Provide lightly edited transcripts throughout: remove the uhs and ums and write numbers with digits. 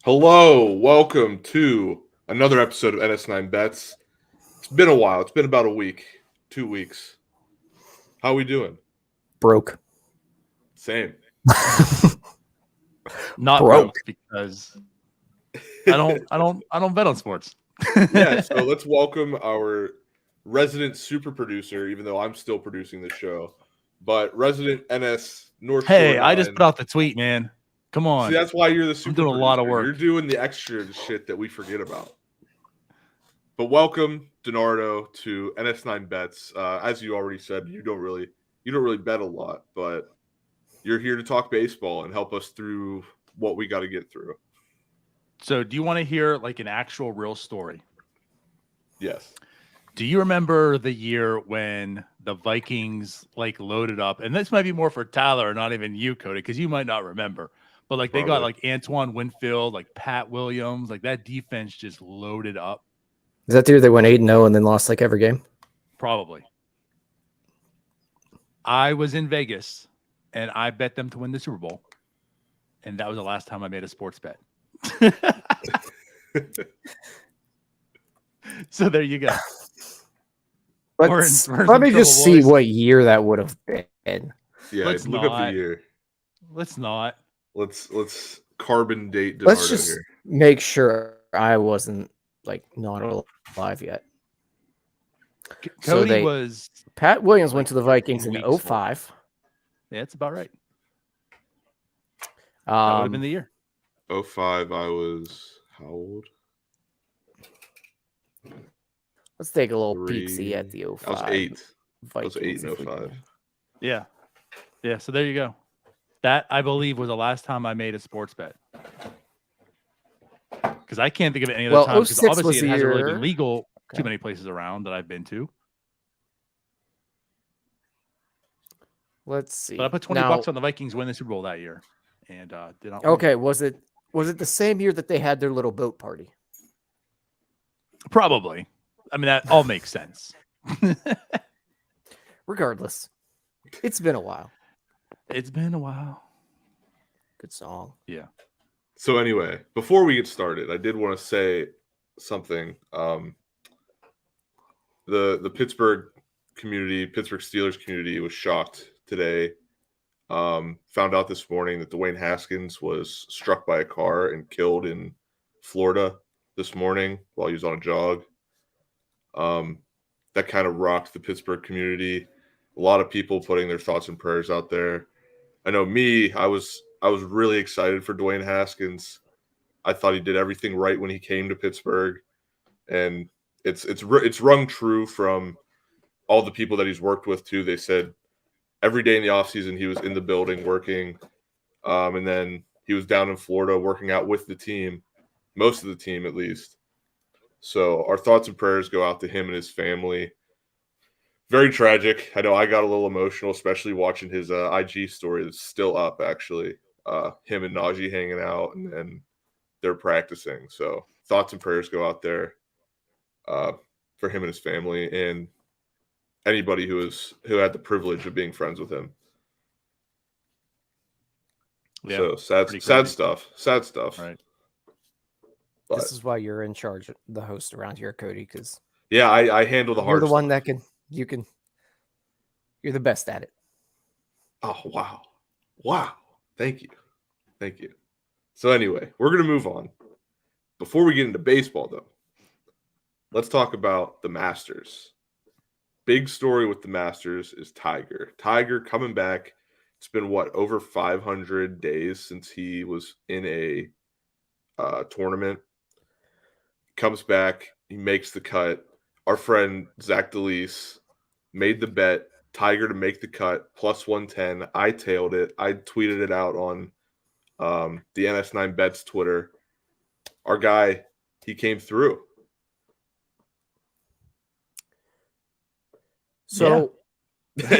Hello, welcome to another episode of NS9 Bets. It's been a while. It's been about a week, 2 weeks. How we doing? Broke. Same. Not broke because I don't bet on sports. Yeah, so let's welcome our resident super producer, even though I'm still producing the show, but resident NS North Shore. Hey, I just put out the tweet, man. Come on. See, that's why you're the super I'm doing a lot of work. You're doing the extra shit that we forget about. But welcome, DiNardo, to NS9 Bets. As you already said, you don't really bet a lot, but you're here to talk baseball and help us through what we got to get through. So, do you want to hear like an actual real story? Yes. Do you remember the year when the Vikings like loaded up? And this might be more for Tyler, not even you, Cody, because you might not remember. But like they got like Antoine Winfield, like Pat Williams, like that defense just loaded up. Is that the year they went 8-0 and then lost like every game? Probably. I was in Vegas and I bet them to win the Super Bowl. And that was the last time I made a sports bet. So there you go. Let me just see what year that would have been. Yeah, look up the year. Let's not. Let's carbon date DiNardo. Let's just make sure I wasn't like not alive yet. Cody was Pat Williams went to the Vikings in 2005. Yeah, that's about right. That would have been the year. 2005, I was how old? Let's take a little peek-see at the 2005. I was 8. Vikings, I was 8 in 2005. Yeah. Yeah, so there you go. That, I believe, was the last time I made a sports bet. Because I can't think of any other time. Because obviously it hasn't really been legal too many places around that I've been to. Let's see. But I put $20 on the Vikings win the Super Bowl that year. And did not win. Okay, was it the same year that they had their little boat party? Probably. I mean, that all makes sense. Regardless, it's been a while. It's been a while. Good song. Yeah. So anyway, before we get started, I did want to say something. The Pittsburgh Steelers community was shocked today. Found out this morning that Dwayne Haskins was struck by a car and killed in Florida this morning while he was on a jog. That kind of rocked the Pittsburgh community. A lot of people putting their thoughts and prayers out there. I know me, I was really excited for Dwayne Haskins. I thought he did everything right when he came to Pittsburgh, and it's rung true from all the people that he's worked with too. They said every day in the offseason he was in the building working, and then he was down in Florida working out with the team, most of the team at least. So our thoughts and prayers go out to him and his family. Very tragic. I know I got a little emotional, especially watching his IG story that's still up, actually. Him and Najee hanging out, and they're practicing. So thoughts and prayers go out there for him and his family and anybody who had the privilege of being friends with him. Yeah, so sad stuff. Right. But, this is why you're in charge of the host around here, Cody, because I handle the hard You're the stuff. one that you're the best at it. Oh, wow. Thank you. So anyway, we're going to move on. Before we get into baseball, though, let's talk about the Masters. big story with the Masters is Tiger. Tiger coming back. It's been over 500 days since he was in a tournament. Comes back, he makes the cut. Our friend Zach DeLeese made the bet Tiger to make the cut plus 110. I tailed it. I tweeted it out on the NS9 Bets Twitter. Our guy, he came through. So,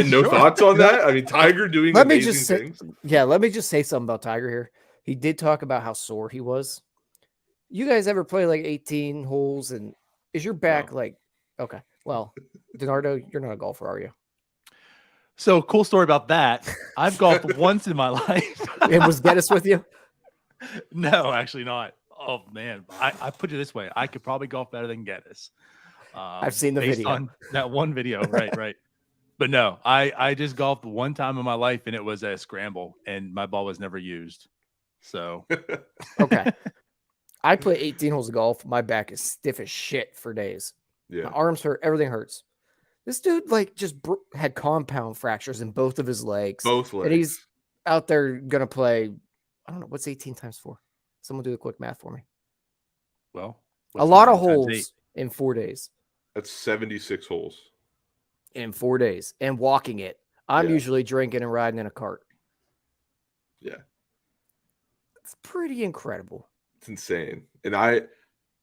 no thoughts on that? I mean, Tiger doing amazing things. Yeah, let me just say something about Tiger here. He did talk about how sore he was. You guys ever play like 18 holes, and is your back like, okay, well, DiNardo, you're not a golfer, are you? So, cool story about that. I've golfed once in my life. And was Geddes with you? No, actually not. Oh, man. I put it this way. I could probably golf better than Geddes. I've seen the video. On that one video, right. But no, I just golfed one time in my life, and it was a scramble, and my ball was never used. So, okay. I play 18 holes of golf. My back is stiff as shit for days. Yeah. My arms hurt. Everything hurts. This dude like just had compound fractures in both of his legs. Both legs. And he's out there going to play, I don't know, what's 18 times 4? Someone do the quick math for me. Well, a lot of holes in 4 days. That's 76 holes. In 4 days. And walking it. I'm usually drinking and riding in a cart. Yeah. It's pretty incredible. It's insane. And I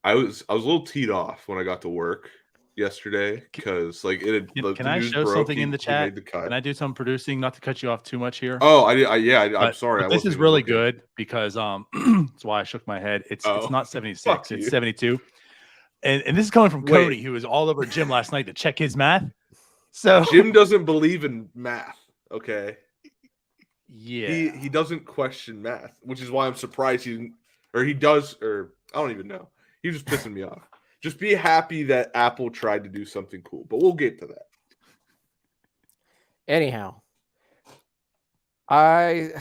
was a little teed off when I got to work yesterday because like it had, can I show something in the chat? Can I do some producing? Not to cut you off too much here. Oh, I'm sorry. But this is really good because that's why I shook my head. It's not 76, it's 72. And this is coming from Cody, who was all over Jim last night to check his math. So Jim doesn't believe in math. Okay. Yeah. He doesn't question math, which is why I'm surprised he does, or I don't even know. He's just pissing me off. Just be happy that Apple tried to do something cool, but we'll get to that. Anyhow, I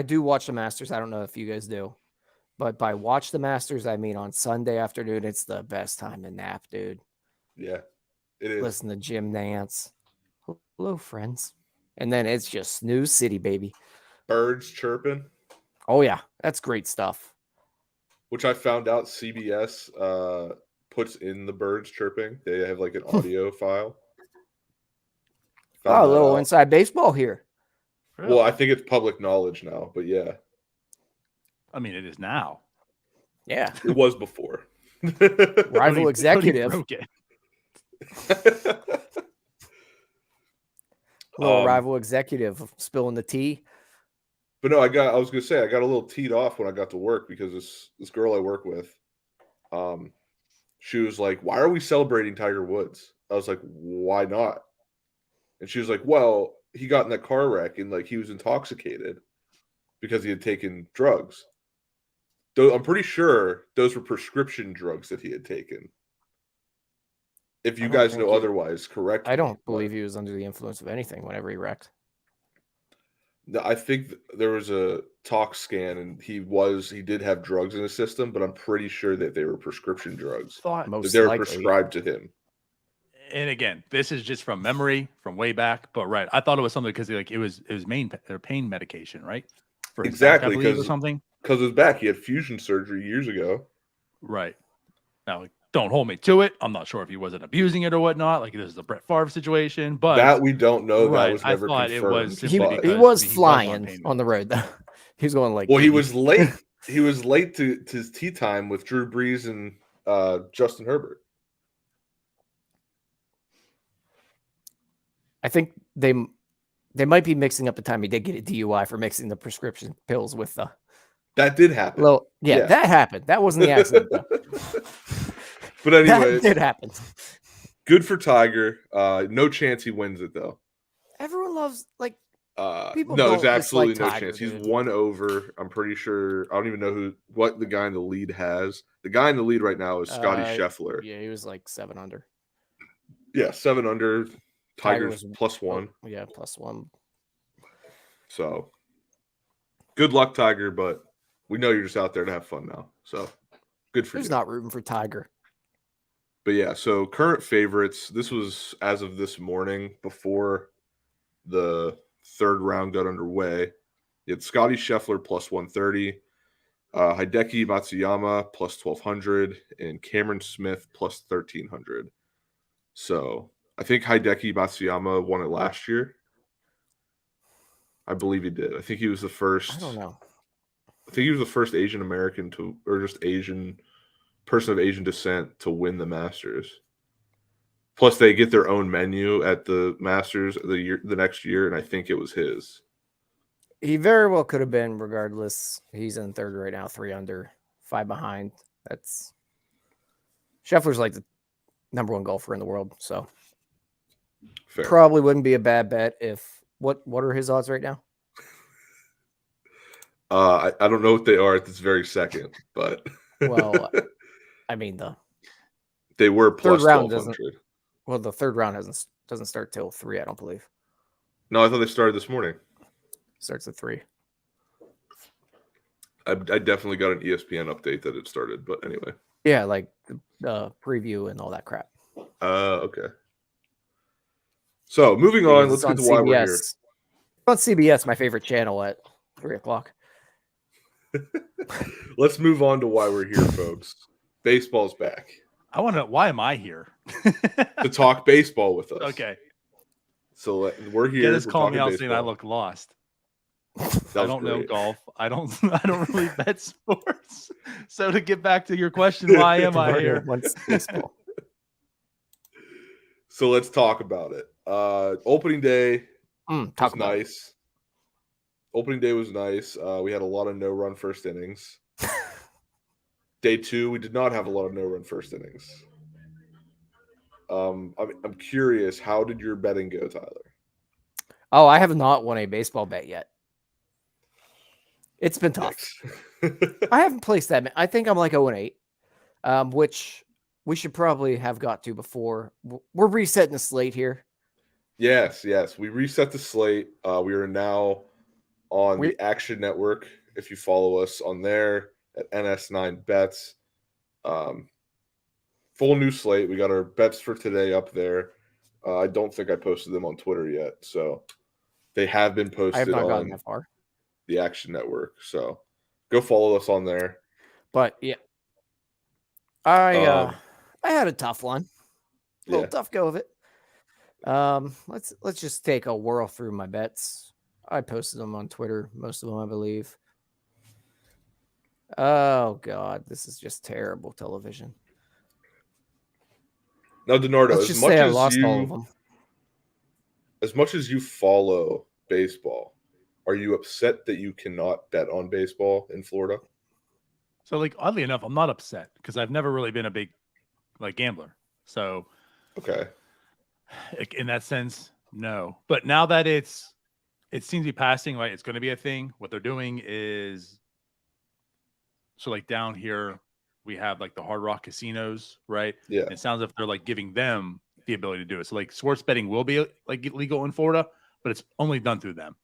do watch the Masters. I don't know if you guys do, but by watch the Masters, I mean on Sunday afternoon, it's the best time to nap, dude. Yeah, it is. Listen to Jim Nance. Hello, friends. And then it's just snooze city, baby. Birds chirping. Oh, yeah. That's great stuff. Which I found out CBS puts in the birds chirping. They have like an audio file. A little inside baseball here. Really? Well, I think it's public knowledge now, but yeah. I mean, it is now. Yeah. It was before. Rival executive. Rival executive spilling the tea. But no, I was gonna say I got a little teed off when I got to work because this girl I work with, she was like, "Why are we celebrating Tiger Woods?" I was like, "Why not?" And she was like, "Well, he got in that car wreck and like he was intoxicated because he had taken drugs. Though I'm pretty sure those were prescription drugs that he had taken. If you guys know otherwise, correct. I don't believe he was under the influence of anything whenever he wrecked. I think there was a talk scan and he did have drugs in his system, but I'm pretty sure that they were prescription drugs. That they were prescribed to him. And again, this is just from memory from way back, but right. I thought it was something because like it was pain medication, right? For his exactly, back, I believe, or something. Because his back, he had fusion surgery years ago. Right. Now, don't hold me to it. I'm not sure if he wasn't abusing it or whatnot. Like this is the Brett Favre situation, but that we don't know. Right. That was never confirmed. He was flying on the road though. He was going like. Well, he was late. He was late to his tee time with Drew Brees and Justin Herbert. I think they might be mixing up the time he did get a DUI for mixing the prescription pills with the. That did happen. Well, yeah, that happened. That wasn't the accident. But anyway, that did happen. Good for Tiger. No chance he wins it though. Everyone loves like people. No, there's absolutely no Tiger, chance. dude. He's 1 over. I'm pretty sure. I don't even know what the guy in the lead has. The guy in the lead right now is Scotty Scheffler. Yeah, he was like 7 under. Yeah, 7 under. Tiger's +1. Oh, yeah, +1. So good luck, Tiger, but we know you're just out there to have fun now. So good for you. Who's not rooting for Tiger? But yeah, so current favorites. This was as of this morning before the third round got underway. You had Scotty Scheffler plus 130, Hideki Matsuyama plus 1200, and Cameron Smith plus 1300. So I think Hideki Matsuyama won it last year. I believe he did. I think he was the first. I don't know. I think he was the first Asian American to, or just Asian person of Asian descent to win the Masters. Plus, they get their own menu at the Masters the next year, and I think it was his. He very well could have been. Regardless, he's in third right now, 3 under, 5 behind. That's Scheffler's like the number 1 golfer in the world, so Fair. Probably wouldn't be a bad bet. If what are his odds right now? I don't know what they are at this very second, but well, I mean they were plus third round 1200. Well, the third round doesn't start till 3, I don't believe. No, I thought they started this morning. Starts at 3. I definitely got an ESPN update that it started, but anyway. Yeah, like the preview and all that crap. Okay. So moving on, let's get to why we're here. On CBS, my favorite channel at 3:00. Let's move on to why we're here, folks. Baseball's back. I want to. Why am I here? To talk baseball with us. Okay. So we're here. Dennis called me out saying I look lost. I don't know golf. I don't really bet sports. So to get back to your question, why am I here? Baseball. So let's talk about it. Opening day was nice. Opening day was nice. We had a lot of no-run first innings. Day 2, we did not have a lot of no-run first innings. I'm curious, how did your betting go, Tyler? Oh, I have not won a baseball bet yet. It's been tough. I haven't placed that. I think I'm like 0-8, which we should probably have got to before. We're resetting the slate here. Yes. We reset the slate. We are now on the Action Network. If you follow us on there at NS9 Bets. Full new slate. We got our bets for today up there. I don't think I posted them on Twitter yet. So they have been posted. I have not gotten that far. The Action Network. So go follow us on there. But yeah, I had a tough one. A little tough go of it. Let's just take a whirl through my bets. I posted them on Twitter, most of them, I believe. Oh God, this is just terrible television. Now, DiNardo, let's just say I lost all of them. As much as you follow baseball, are you upset that you cannot bet on baseball in Florida? So, like, oddly enough, I'm not upset because I've never really been a big gambler. So, okay, in that sense, no. But now that it seems to be passing, right? It's going to be a thing. What they're doing is, so like down here, we have like the Hard Rock casinos, right? Yeah. And it sounds like they're like giving them the ability to do it. So like sports betting will be like legal in Florida, but it's only done through them.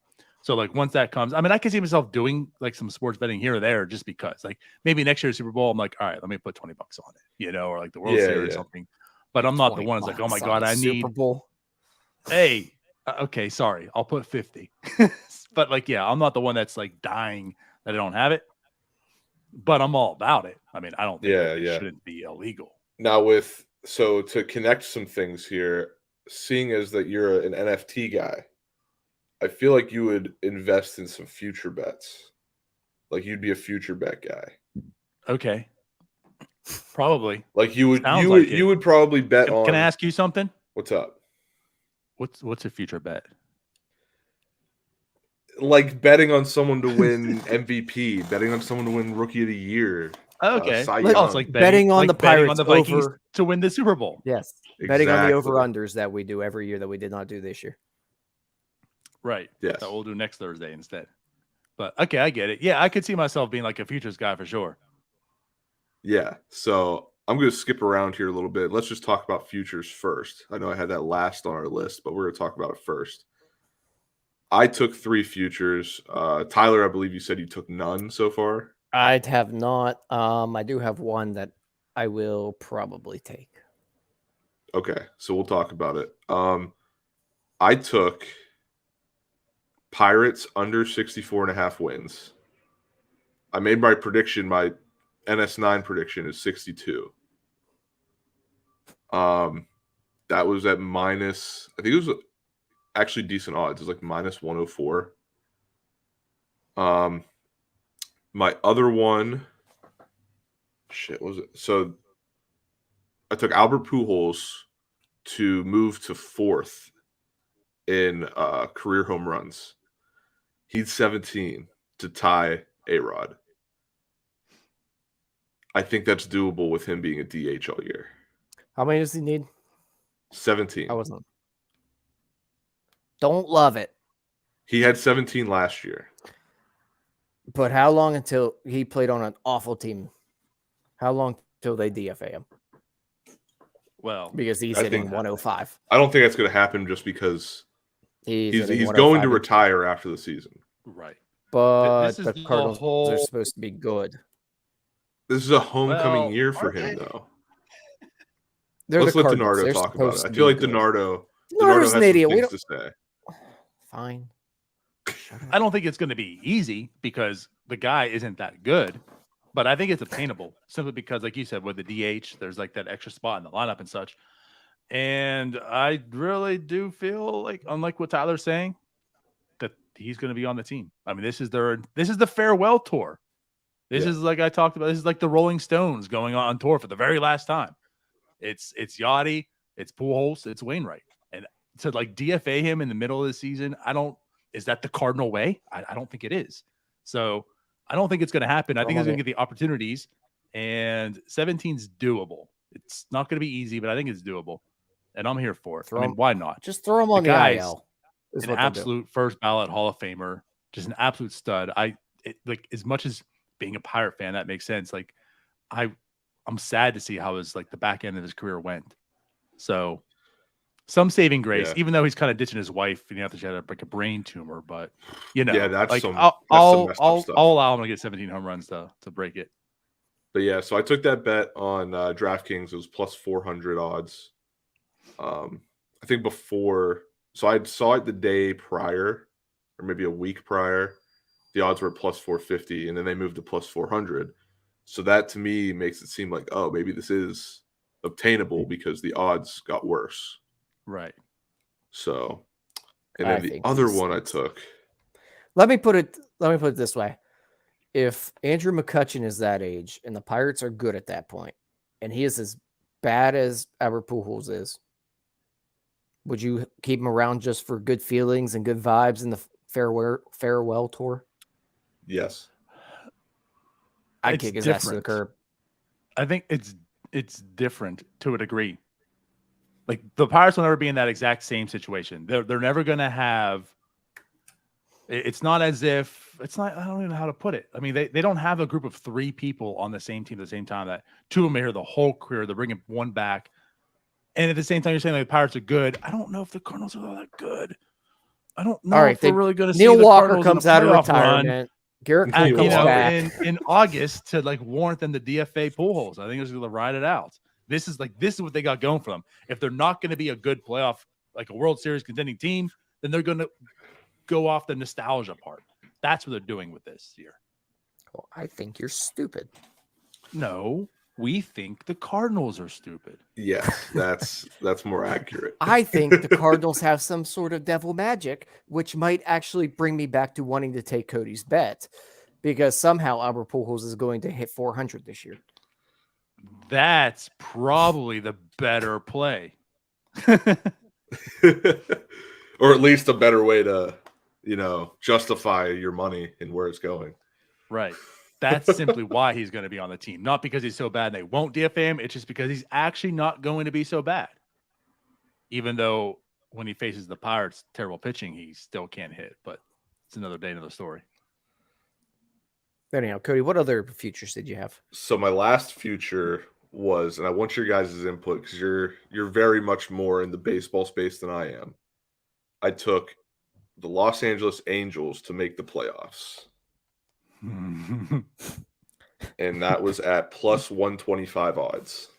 So like once that comes, I mean, I can see myself doing like some sports betting here or there just because like maybe next year's Super Bowl, I'm like, all right, let me put $20 on it, or like the World Series or something. But I'm not the one that's like, oh my God, I need Super Bowl. Hey, okay, sorry, I'll put 50. But like, yeah, I'm not the one that's like dying that I don't have it. But I'm all about it. I mean, I don't think it shouldn't be illegal. Now so to connect some things here, seeing as that you're an NFT guy, I feel like you would invest in some future bets. Like you'd be a future bet guy. Okay. Probably. Like you would probably bet on. Can I ask you something? What's up? What's a future bet? Like betting on someone to win MVP, betting on someone to win Rookie of the Year. Okay. It's like betting on the Pirates on the Vikings to win the Super Bowl. Yes. Exactly. Betting on the over-unders that we do every year that we did not do this year. Right. Yes. That we'll do next Thursday instead. But okay, I get it. Yeah, I could see myself being like a futures guy for sure. Yeah. So I'm going to skip around here a little bit. Let's just talk about futures first. I know I had that last on our list, but we're going to talk about it first. I took 3 futures. Tyler, I believe you said you took none so far. I have not. I do have one that I will probably take. Okay, so we'll talk about it. I took Pirates under 64.5 wins. I made my prediction. My NS9 prediction is 62. That was at minus, I think it was actually decent odds. It was like minus 104. My other one, what was it? So I took Albert Pujols to move to 4th in career home runs. He's 17 to tie A-Rod. I think that's doable with him being a DH all year. How many does he need? 17. I wasn't. Don't love it. He had 17 last year. But how long until he played on an awful team? How long till they DFA him? Well, because he's hitting 105. I don't think that's going to happen just because he's going to retire after the season. Right. But the Cardinals are supposed to be good. This is a homecoming year for him, though. Let's let DiNardo talk about it. I feel like DiNardo has some things to say. Fine. I don't think it's going to be easy because the guy isn't that good, but I think it's obtainable simply because, like you said, with the DH, there's like that extra spot in the lineup and such. And I really do feel like, unlike what Tyler's saying, that he's going to be on the team. I mean, this is the farewell tour. This is like I talked about. This is like the Rolling Stones going on tour for the very last time. It's Yachty, it's Pujols, it's Wainwright, and to like DFA him in the middle of the season, is that the Cardinal way? I don't think it is. So I don't think it's going to happen. I think he's going to get the opportunities, and 17's doable. It's not going to be easy, but I think it's doable, and I'm here for it. Why not? Just throw him on the IL. An absolute first ballot Hall of Famer, just an absolute stud. Like as much as being a Pirate fan, that makes sense. Like I'm sad to see how the back end of his career went. So some saving grace, even though he's kind of ditching his wife, and after she had a brain tumor. But that's I'll allow him to get 17 home runs to break it. But so I took that bet on DraftKings. It was plus 400 odds. I think before, so I saw it the day prior, or maybe a week prior. The odds were plus 450, and then they moved to plus 400. So that to me makes it seem like, oh, maybe this is obtainable because the odds got worse. Right. So, and then the other one I took. Let me put it this way. If Andrew McCutchen is that age and the Pirates are good at that point, and he is as bad as Albert Pujols is, would you keep him around just for good feelings and good vibes in the farewell tour? Yes. I'd kick his ass to the curb. I think it's different to a degree. Like the Pirates will never be in that exact same situation. They're never going to have. It's not as if it's not. I don't even know how to put it. I mean, they don't have a group of 3 people on the same team at the same time. That 2 of them are here the whole career. They're bringing one back, and at the same time, you're saying like the Pirates are good. I don't know if the Cardinals are all that good. I don't know if we're really going to see Neil the Walker Cardinals comes out of retirement. Garrett Cole comes back in August to warrant them to DFA Pujols. I think they're going to ride it out. This is what they got going for them. If they're not going to be a good playoff, like a World Series contending team, then they're going to go off the nostalgia part. That's what they're doing with this year. Well, I think you're stupid. No, we think the Cardinals are stupid. Yes, that's more accurate. I think the Cardinals have some sort of devil magic, which might actually bring me back to wanting to take Cody's bet, because somehow Albert Pujols is going to hit 400 this year. That's probably the better play. Or at least a better way to, justify your money and where it's going. Right. That's simply why he's going to be on the team. Not because he's so bad they won't DFA him. It's just because he's actually not going to be so bad. Even though when he faces the Pirates' terrible pitching, he still can't hit. But it's another day, another story. Anyhow, Cody, what other futures did you have? So my last future was, and I want your guys' input because you're very much more in the baseball space than I am. I took the Los Angeles Angels to make the playoffs. And that was at plus 125 odds.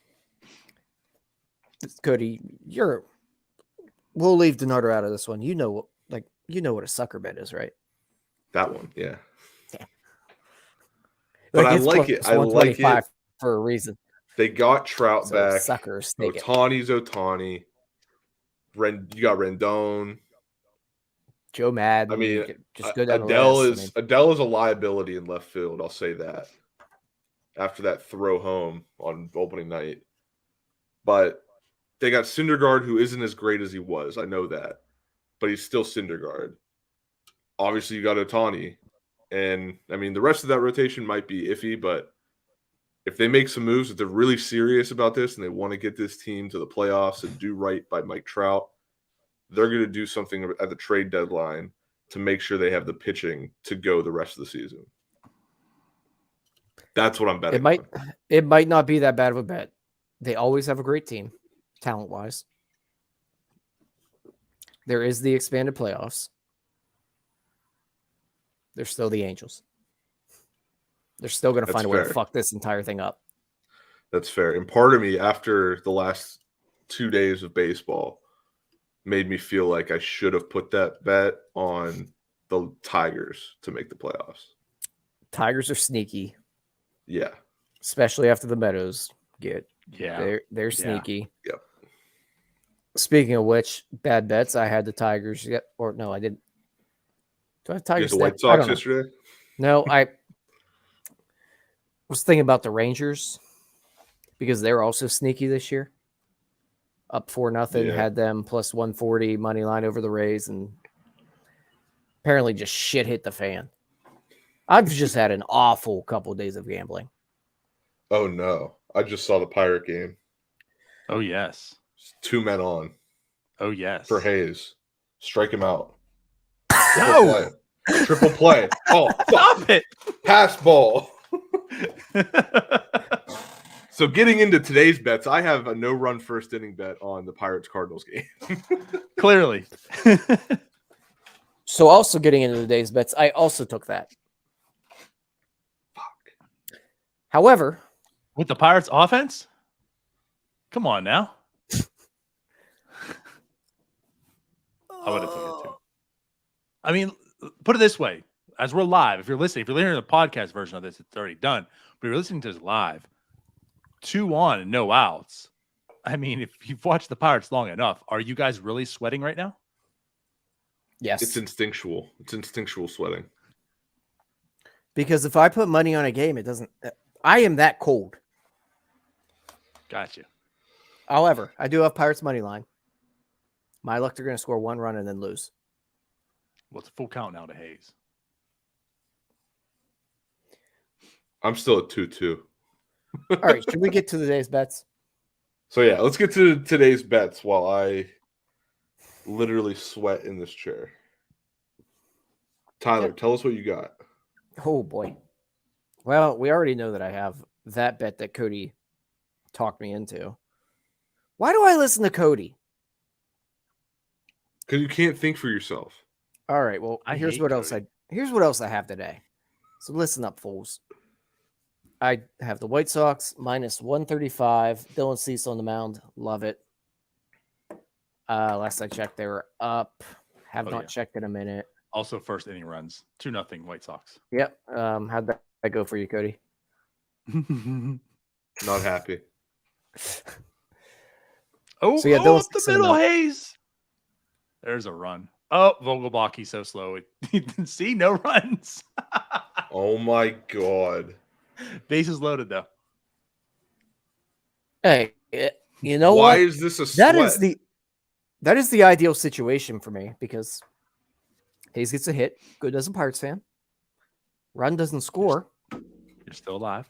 Cody, we'll leave DiNardo out of this one. You know what a sucker bet is, right? That one, yeah. Yeah. But I it's like plus it. I like 125 it. for a reason. They got Trout So back. suckers take it. Ohtani's Ohtani. You got Rendon. Joe Madden. I mean, you could just go down Adele the is list. Adele is a liability in left field. I'll say that. After that throw home on opening night, but they got Syndergaard, who isn't as great as he was. I know that, but he's still Syndergaard. Obviously, you got Ohtani, and I mean the rest of that rotation might be iffy, but if they make some moves, if they're really serious about this and they want to get this team to the playoffs and do right by Mike Trout, they're going to do something at the trade deadline to make sure they have the pitching to go the rest of the season. That's what I'm betting. It might not be that bad of a bet. They always have a great team, talent-wise. There is the expanded playoffs. They're still the Angels. They're still going to find a way to fuck this entire thing up. That's fair. And part of me, after the last 2 days of baseball, made me feel like I should have put that bet on the Tigers to make the playoffs. Tigers are sneaky. Yeah. Especially after the Meadows get. Yeah. They're sneaky. Yep. Speaking of which, bad bets. I had the Tigers. Or no, I didn't. Do I have Tigers? The White Sox yesterday? No, I was thinking about the Rangers because they're also sneaky this year. Up 4-0, had them plus 140 money line over the Rays, and apparently just shit hit the fan. I've just had an awful couple of days of gambling. Oh no! I just saw the Pirate game. Oh yes, 2 men on. Oh yes, for Hayes, strike him out. No, triple play. Oh, stop it! Pass ball. So getting into today's bets, I have a no-run first inning bet on the Pirates-Cardinals game. Clearly. So also getting into today's bets, I also took that. Fuck. However, with the Pirates offense? Come on now. I would have taken it too. I mean, put it this way. As we're live, if you're listening to the podcast version of this, it's already done. But if you're listening to this live, 2 on and no outs. I mean, if you've watched the Pirates long enough, are you guys really sweating right now? Yes. It's instinctual. It's instinctual sweating. Because if I put money on a game, it doesn't. I am that cold. Gotcha. However, I do have Pirates money line. My luck, they're going to score 1 run and then lose. Well, it's a full count now to Hayes. I'm still at 2-2. All right, should we get to today's bets? So yeah, let's get to today's bets while I literally sweat in this chair. Tyler, tell us what you got. Oh boy. Well, we already know that I have that bet that Cody talked me into. Why do I listen to Cody? Because you can't think for yourself. All right, well, here's what else I have today. So listen up, fools. I have the White Sox minus 135. Dylan Cease on the mound. Love it. Last I checked, they were up. Have not checked in a minute. Also, first inning runs. 2-0 White Sox. Yep. How'd that go for you, Cody? Not happy. So yeah, Dylan up the middle, Hayes. There's a run. Oh, Vogelbach, he's so slow. See, no runs. Oh my God. Bases loaded though. Hey, you know why what? Is this a sweat? That is the ideal situation for me because Hayes gets a hit. Good as a Pirates fan. Run doesn't score. You're still alive.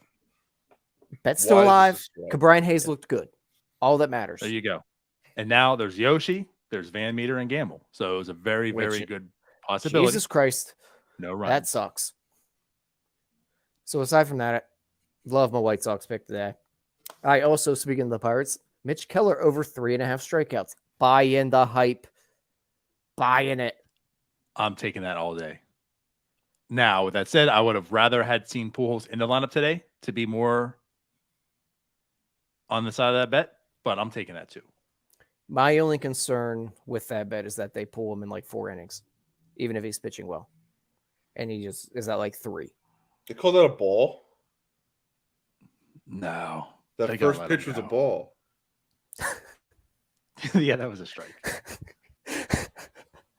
Bet's still alive. Brian Hayes looked good. All that matters. There you go. And now there's Yoshi, there's Van Meter, and Gamble. So it was a very, very good possibility. Jesus Christ. No run. That sucks. So aside from that, I love my White Sox pick today. I also, speaking of the Pirates, Mitch Keller over 3.5 strikeouts. Buy in the hype. Buy in it. I'm taking that all day. Now, with that said, I would have rather had seen Pujols in the lineup today to be more on the side of that bet, but I'm taking that too. My only concern with that bet is that they pull him in like 4 innings, even if he's pitching well. And he just is at like 3. They call that a ball? No. That first pitch was a ball. Yeah, that was a strike.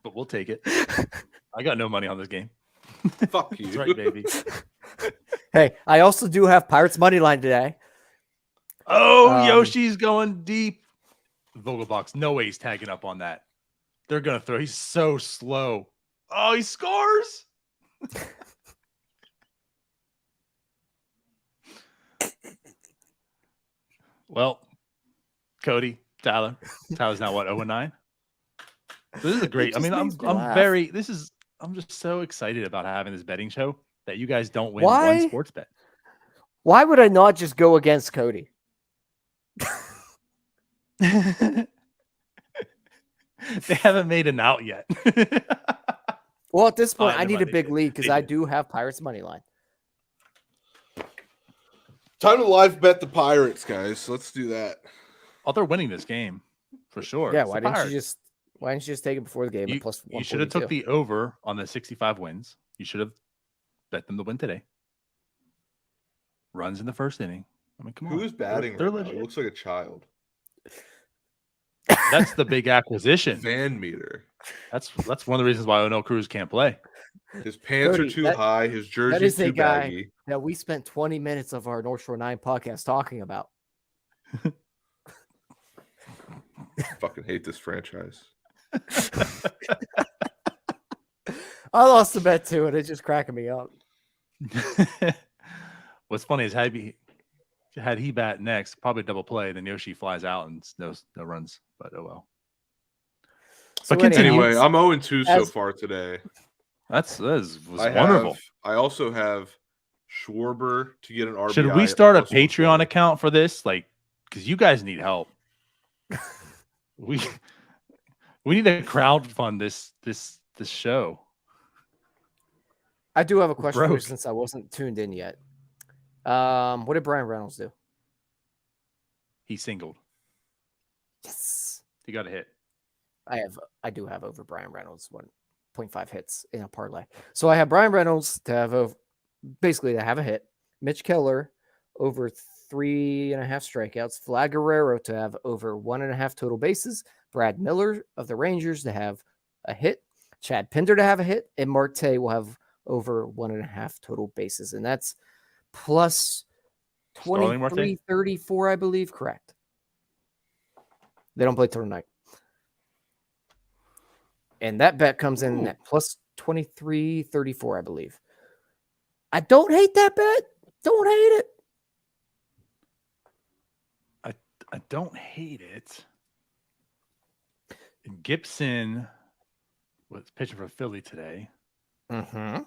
But we'll take it. I got no money on this game. Fuck you. That's right, baby. Hey, I also do have Pirates money line today. Oh, Yoshi's going deep. Vogelbach's no way he's tagging up on that. They're going to throw. He's so slow. Oh, he scores. Well, Cody, Tyler's now what, 0-9? This is a great. I mean, I'm just so excited about having this betting show that you guys don't win one sports bet. Why would I not just go against Cody? They haven't made an out yet. Well, at this point, I need a big lead because I do have Pirates money line. Time to live bet the Pirates, guys. Let's do that. Oh, they're winning this game for sure. Yeah, why didn't you just take it before the game? You should have took the over on the 65 wins. You should have bet them to win today. Runs in the first inning. I mean, come on. Who's batting right now? It looks like a child. That's the big acquisition. Van Meter. That's one of the reasons why O'Neill Cruz can't play. His pants are too high. His jersey's too baggy. That we spent 20 minutes of our North Shore 9 podcast talking about. Fucking hate this franchise. I lost the bet too, and it's just cracking me up. What's funny is had he bat next, probably double play, then Yoshi flies out and no runs. But oh well. So but anyway, I'm 0-2 so far today. That was wonderful. I also have Schwarber to get an RBI. Should we start a Patreon account for this? Like, because you guys need help. we need to crowdfund this show. I do have a question for you since I wasn't tuned in yet. What did Brian Reynolds do? He singled. Yes. He got a hit. I do have over Brian Reynolds 1.5 hits in a parlay. So I have Brian Reynolds to have a hit. Mitch Keller over 3.5 strikeouts. Vlad Guerrero to have over 1.5 total bases. Brad Miller of the Rangers to have a hit. Chad Pinder to have a hit. And Marte will have over 1.5 total bases. And that's plus 23-34, I believe. Correct. They don't play till tonight. And that bet comes in at plus 23-34, I believe. I don't hate that bet. Don't hate it. I don't hate it. Gibson was pitching for Philly today. Mm-hmm.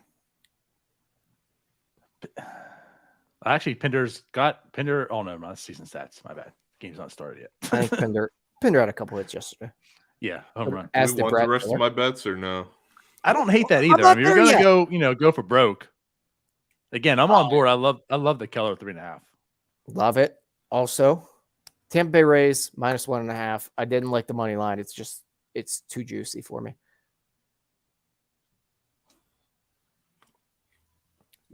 Actually, Pinder. Oh no, not season stats. My bad. Game's not started yet. I think Pinder had a couple hits yesterday. Yeah, home run. Do you want the rest of my bets or no? I don't hate that either. I mean, you're gonna go for broke. Again, I'm on board. I love the Keller 3.5. Love it. Also, Tampa Bay Rays minus 1.5. I didn't like the money line. It's too juicy for me.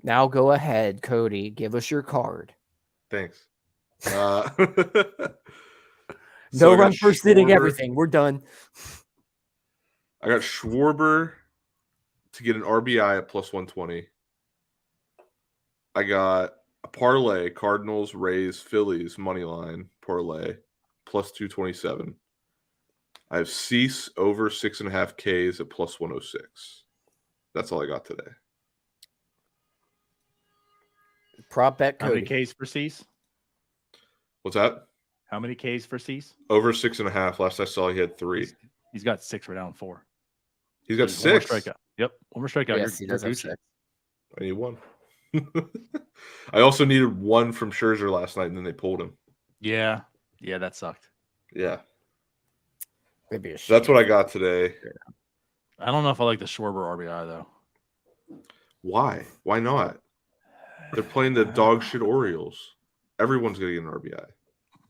Now go ahead, Cody. Give us your card. Thanks. No run first inning, everything. We're done. I got Schwarber to get an RBI at plus 120. I got a parlay, Cardinals, Rays, Phillies, money line, parlay, plus 227. I have Cease over 6.5 Ks at plus 106. That's all I got today. Prop bet Cody. How many Ks for Cease? What's that? How many Ks for Cease? Over 6.5. Last I saw, he had 3. He's got 6 right now in 4. He's got 6. One more strikeout. Yep, one more strikeout. Yes, he does have 6. I need 1. I also needed 1 from Scherzer last night, and then they pulled him. Yeah, that sucked. Yeah, maybe that's what I got today. I don't know if I like the Schwarber RBI though. Why? Why not? They're playing the dog shit Orioles. Everyone's gonna get an RBI.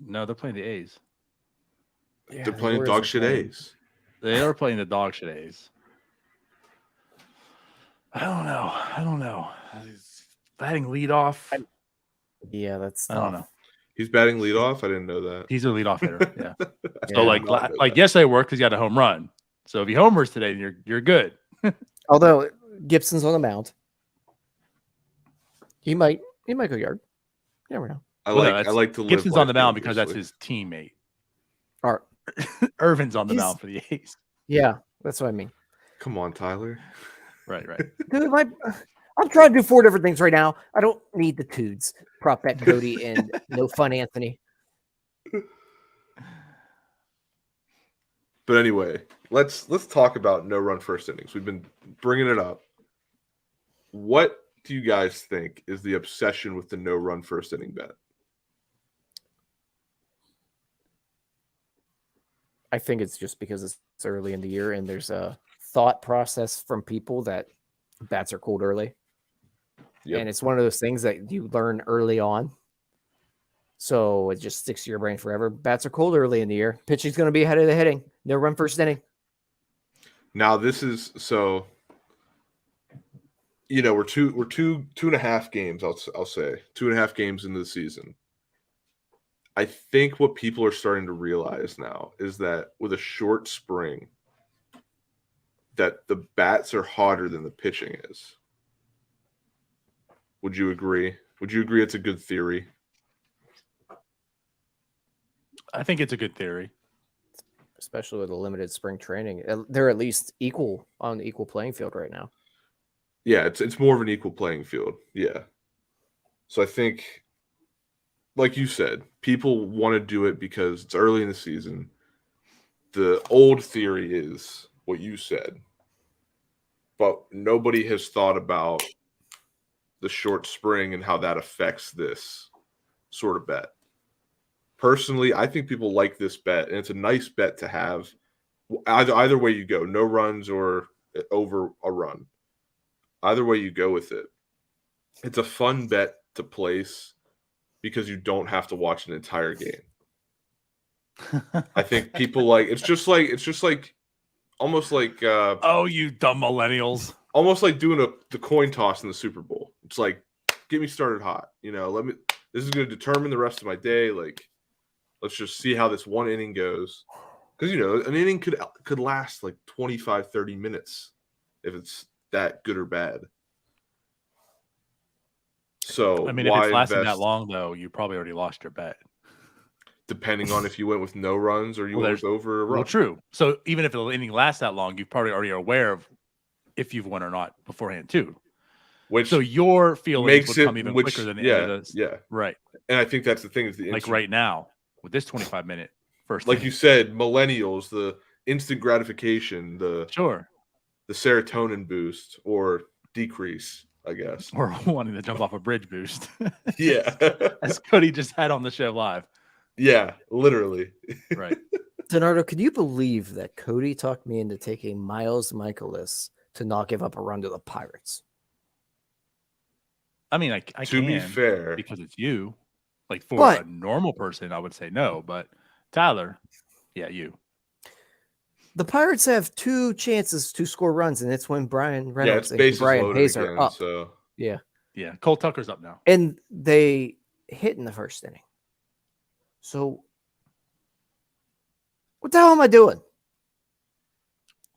No, they're playing the A's. Yeah, They're the playing Orioles dog are shit playing- A's. They are playing the dog shit A's. I don't know. He's batting leadoff. Yeah, that's I don't tough. know. He's batting leadoff. I didn't know that. He's a leadoff hitter. Yeah. Yeah. So like yesterday worked because he got a home run. So if he homers today, you're good. Although Gibson's on the mound, he might go yard. You never know. I Well, like to live. Gibson's on the life mound because that's dangerously. his teammate. Or Irvin's on the He's- mound for the A's. yeah, that's what I mean. Come on, Tyler. Right. Dude, I'm trying to do 4 different things right now. I don't need the toots. Prop bet Cody and no fun Anthony. But anyway, let's talk about no run first innings. We've been bringing it up. What do you guys think is the obsession with the no run first inning bet? I think it's just because it's early in the year and there's a thought process from people that bats are cooled early. Yep. And it's one of those things that you learn early on. So it just sticks to your brain forever. Bats are cold early in the year. Pitching's going to be ahead of the hitting. No run first inning. Now this is so. We're two and a half games. I'll say 2.5 games into the season. I think what people are starting to realize now is that with a short spring, that the bats are hotter than the pitching is. Would you agree? Would you agree it's a good theory? I think it's a good theory. Especially with a limited spring training. They're at least equal on the equal playing field right now. Yeah, it's more of an equal playing field. Yeah. So I think, like you said, people want to do it because it's early in the season. The old theory is what you said, but nobody has thought about the short spring and how that affects this sort of bet. Personally, I think people like this bet, and it's a nice bet to have. Either way you go, no runs or over a run. Either way you go with it, it's a fun bet to place because you don't have to watch an entire game. I think people like it's just like almost like Oh, you dumb millennials. almost like doing the coin toss in the Super Bowl. It's like, get me started hot. This is going to determine the rest of my day. Like, let's just see how this one inning goes. Because, an inning could last like 25, 30 minutes if it's that good or bad. So, I mean, if it's lasting that long, though, you probably already lost your bet. Depending on if you went with no runs or you went with over a run. Well, true. So even if the inning lasts that long, you probably already are aware of if you've won or not beforehand, too. So your feelings makes would come even quicker than the end of this. Yeah. Right. And I think that's the thing is the like right now with this 25-minute first. Like inning. you said, millennials, the instant gratification, the serotonin boost or decrease, I guess. Or wanting to jump off a bridge boost. Yeah. As Cody just had on the show live. Yeah, literally. Right. DiNardo, can you believe that Cody talked me into taking Miles Michaelis to not give up a run to the Pirates? I mean, I to be fair, because it's you. Like for a normal person, I would say no, but Tyler, yeah, you. The Pirates have 2 chances to score runs, and it's when Brian Reynolds and Brian Hayes are up. So. Yeah. Yeah. Cole Tucker's up now. And they hit in the first inning. So what the hell am I doing?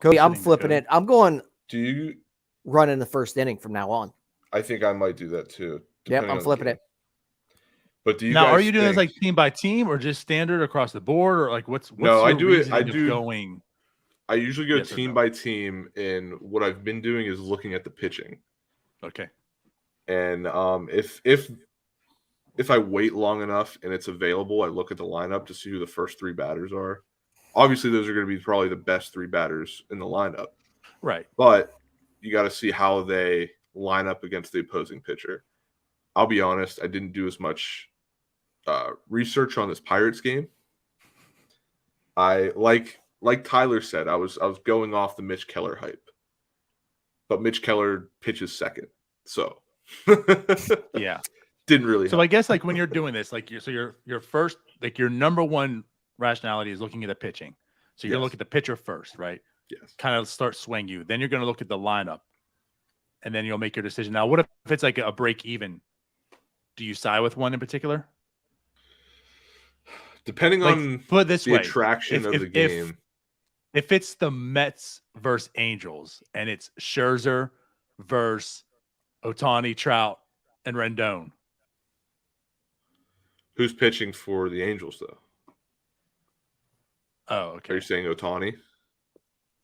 Cody, I'm flipping it. I'm going run in the first inning from now on. I think I might do that too. Yep, I'm flipping it. But do you now, guys are you doing this like team by team or just standard across the board or like what's no, I do it. Going? I usually go team by team, and what I've been doing is looking at the pitching. Okay. And if I wait long enough and it's available, I look at the lineup to see who the first 3 batters are. Obviously, those are going to be probably the best 3 batters in the lineup. Right. But you got to see how they line up against the opposing pitcher. I'll be honest, I didn't do as much research on this Pirates game. I like Tyler said, I was going off the Mitch Keller hype. But Mitch Keller pitches second. So yeah. Didn't really So help. I guess like when you're doing this, like your first, like your number one rationality is looking at the pitching. So you're going to Yes. look at the pitcher first, right? Yes. Kind of start swaying you. Then you're going to look at the lineup, and then you'll make your decision. Now, what if it's like a break even? Do you side with one in particular? Depending on put this the way, attraction of the game. If it's the Mets versus Angels and it's Scherzer versus Ohtani, Trout, and Rendon. Who's pitching for the Angels, though? Oh, okay. Are you saying Ohtani?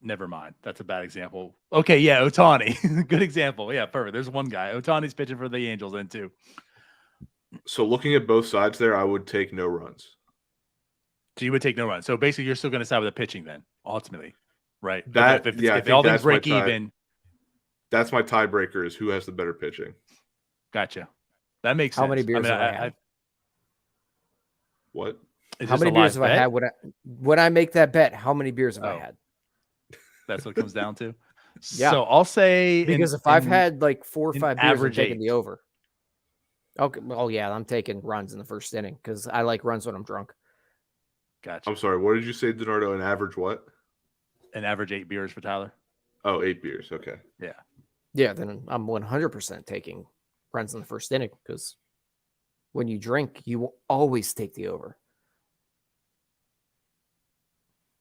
Never mind. That's a bad example. Okay, yeah, Ohtani. Good example. Yeah, perfect. There's one guy. Ohtani's pitching for the Angels then too. So looking at both sides there, I would take no runs. So you would take no runs. So basically, you're still going to side with the pitching then, ultimately, right? If all things break even. That's my tiebreaker is who has the better pitching. Gotcha. That makes sense. How many beers have I had? What? How many beers have I had? When I make that bet, how many beers have I had? That's what it comes down to. Yeah. So I'll say because if I've had like 4 or 5 beers, I'm taking 8. the over. Okay. Oh yeah, I'm taking runs in the first inning because I like runs when I'm drunk. Gotcha. I'm sorry. What did you say, DiNardo? An average what? An average 8 beers for Tyler. Oh, 8 beers. Okay. Yeah. Yeah. Then I'm 100% taking runs in the first inning because when you drink, you will always take the over.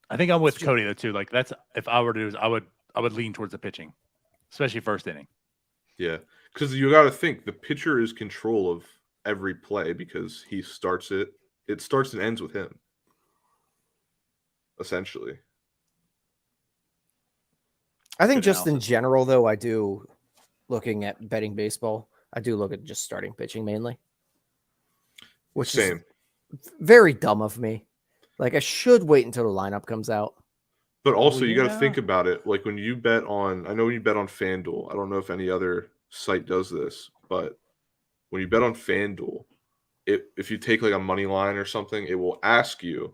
I think I'm with Cody though too. Like that's if I were to do, I would lean towards the pitching, especially first inning. Yeah, because you got to think the pitcher is control of every play because he starts it. It starts and ends with him, essentially. I think just in general, though, I do looking at betting baseball. I do look at just starting pitching mainly, which is very dumb of me. Like I should wait until the lineup comes out. But also, you got to think about it. Like when you bet on, I know when you bet on FanDuel, I don't know if any other site does this, but when you bet on FanDuel, if you take like a money line or something, it will ask you,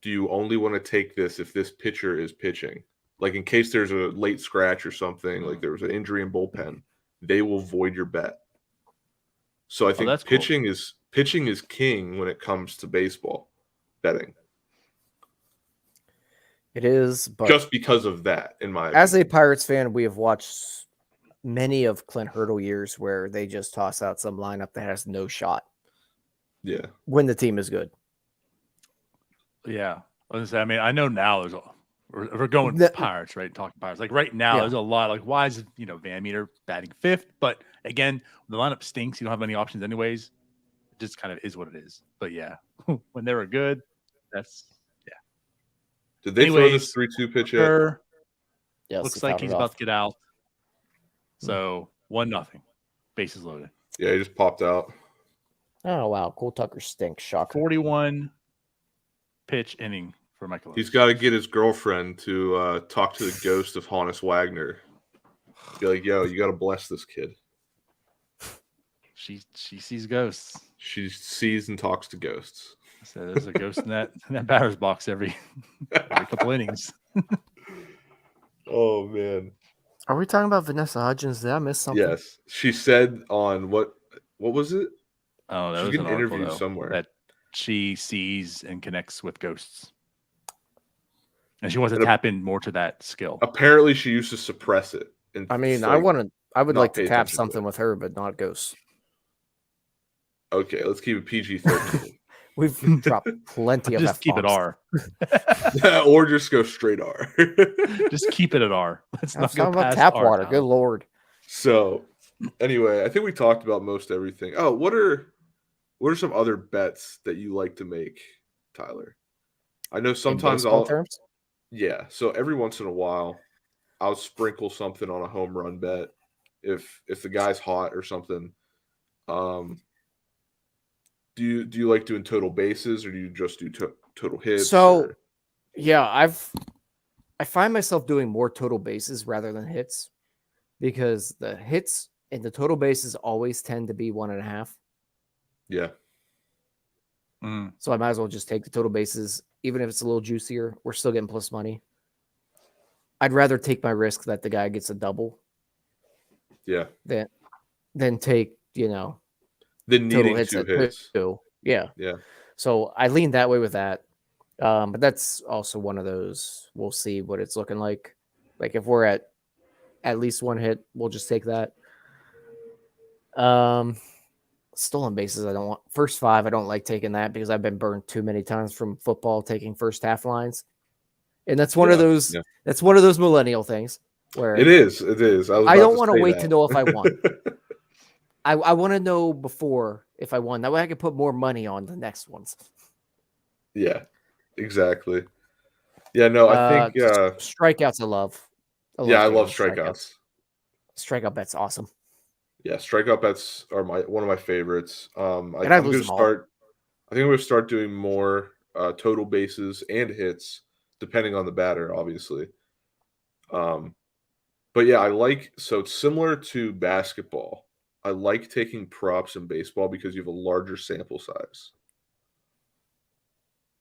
do you only want to take this if this pitcher is pitching? Like in case there's a late scratch or something, like there was an injury in bullpen, they will void your bet. So I think pitching is king when it comes to baseball betting. It is, but just because of that, in my as a Pirates fan, we have watched many of Clint Hurdle years where they just toss out some lineup that has no shot. Yeah, when the team is good. Yeah, I mean, I know now we're going Pirates, right? Talking Pirates, like right now, there's a lot. Like, why is Van Meter batting 5th? But again, the lineup stinks. You don't have any options, anyways. It just kind of is what it is. But yeah, when they were good, that's. Did they throw this 3-2 pitch yet? Yes, looks like he's about to get out. So 1-0, bases loaded. Yeah, he just popped out. Oh wow, Cole Tucker stinks. Shocker. 41 pitch inning for Michael. He's got to get his girlfriend to talk to the ghost of Honus Wagner. Be like, yo, you got to bless this kid. She sees ghosts. She sees and talks to ghosts. So there's a ghost in that batter's box every couple innings. Oh man. Are we talking about Vanessa Hudgens? Did I miss something? Yes. She said on what was it? Oh, that was an interview somewhere that she sees and connects with ghosts. And she wants to tap in more to that skill. Apparently she used to suppress it. I mean, I would like to tap something with her, but not ghosts. Okay, let's keep it PG-13. We've dropped plenty of just keep it R. Or just go straight R. Just keep it at R. Let's not go about past tap R water. now. Good Lord. So anyway, I think we talked about most everything. Oh, what are some other bets that you like to make, Tyler? I know sometimes Yeah, so every once in a while I'll sprinkle something on a home run bet if the guy's hot or something. Do you like doing total bases or do you just do total hits? So, yeah, I find myself doing more total bases rather than hits because the hits and the total bases always tend to be 1.5. Yeah. So I might as well just take the total bases, even if it's a little juicier. We're still getting plus money. I'd rather take my risk that the guy gets a double. Yeah. Than take, the needing 2 hits. Yeah. Yeah. So I lean that way with that. But that's also one of those. We'll see what it's looking like. Like if we're at least one hit, we'll just take that. Stolen bases, I don't want. First 5, I don't like taking that because I've been burned too many times from football taking first half lines, and that's one of those. Yeah. That's one of those millennial things where It is. I don't want to wait to know if I won. I want to know before if I won. That way I can put more money on the next ones. Yeah, exactly. Yeah, no, I think strikeouts I love. I love strikeouts. Strikeout bet's awesome. Yeah, strikeout bets are one of my favorites. I'm I going to start. I think I'm going to start doing more total bases and hits, depending on the batter, obviously. But yeah, so it's similar to basketball. I like taking props in baseball because you have a larger sample size.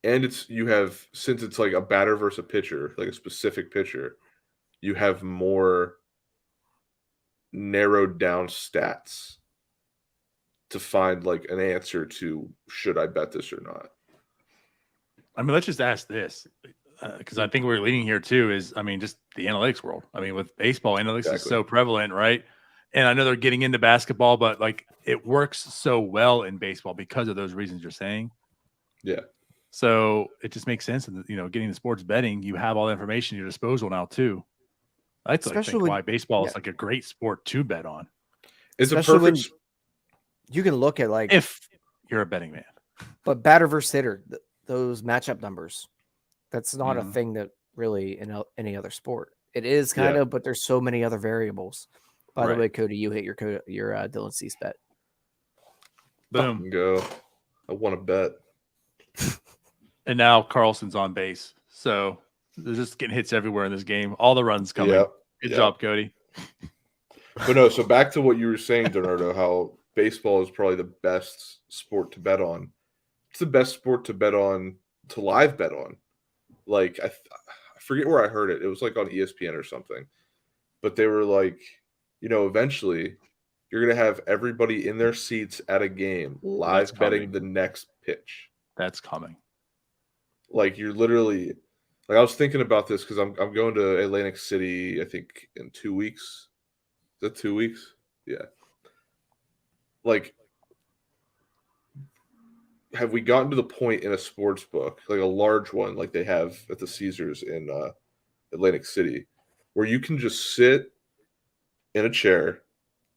And since it's like a batter versus a pitcher, like a specific pitcher, you have more narrowed down stats to find like an answer to should I bet this or not. I mean, let's just ask this because I think we're leading here too is, I mean, just the analytics world. I mean, with baseball, analytics is so prevalent, right? And I know they're getting into basketball, but like it works so well in baseball because of those reasons you're saying. Yeah. So it just makes sense. And, getting the sports betting, you have all the information at your disposal now too. I think why baseball is like a great sport to bet on. It's especially a perfect. You can look at like if you're a betting man, but batter versus hitter, those matchup numbers, that's not a thing that really in any other sport. It is kind of, but there's so many other variables. By the way, Cody, you hit your Dylan Cease bet. Boom, go! I want to bet. And now Carlson's on base, so they're just getting hits everywhere in this game. All the runs coming. Good job, Cody. But no, so back to what you were saying, DiNardo, how baseball is probably the best sport to bet on. It's the best sport to bet on, to live bet on. Like, I forget where I heard it. It was like on ESPN or something. But they were like, eventually you're going to have everybody in their seats at a game live betting the next pitch. That's coming. Like, you're literally – like, I was thinking about this because I'm going to Atlantic City, I think, in 2 weeks. Is that 2 weeks? Yeah. Like, have we gotten to the point in a sports book, like a large one like they have at the Caesars in Atlantic City, where you can just sit in a chair,